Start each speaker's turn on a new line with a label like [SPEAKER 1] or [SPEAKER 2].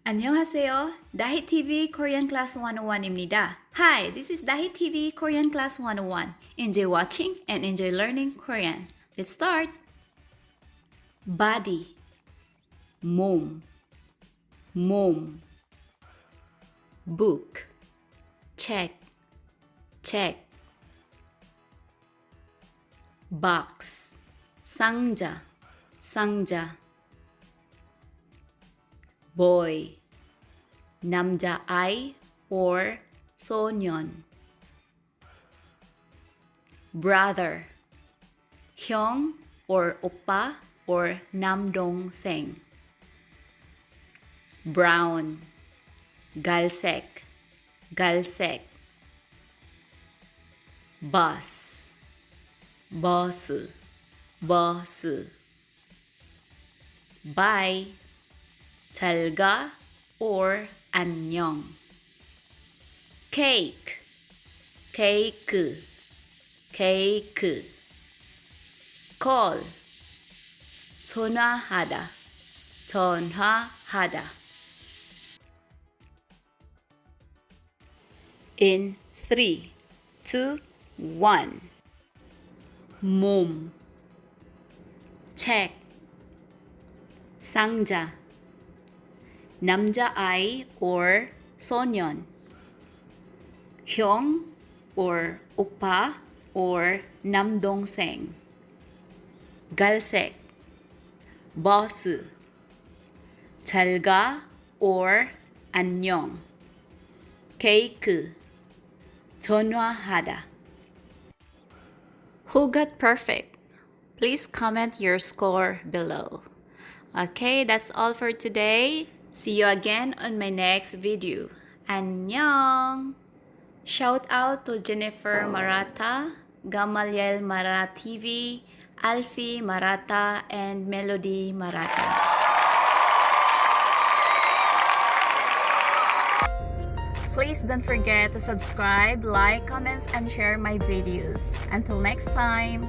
[SPEAKER 1] 안녕하세요. DAHEE TV Korean Class 101입니다. Hi, this is DAHEE TV Korean Class 101. Enjoy watching and enjoy learning Korean. Let's start. Body, 몸, 몸. Book, check, check. Box, 상자, 상자. Boy, 남자아이 or 소년. Brother, 형 or 오빠 or 남동생. Brown, 갈색, 갈색. Bus, 버스, 버스. Bye, 잘 가 or 안녕. Cake, 케이크, 케이크. Call, 전화하다, 전화하다. In 3, 2, 1. 몸, check. 상자, 남자아이 or 소년. 형 or 오빠 or 남동생. 갈색, 버스. 잘 가 or 안녕. 케이크, 전화하다. Who got perfect? Please comment your score below. Okay, that's all for today. See you again on my next video. 안녕! Shout out to Jennifer Maratha, Gamaliel Maratha TV, Alfie Maratha, and Melody Maratha. Please don't forget to subscribe, like, comments, and share my videos. Until next time!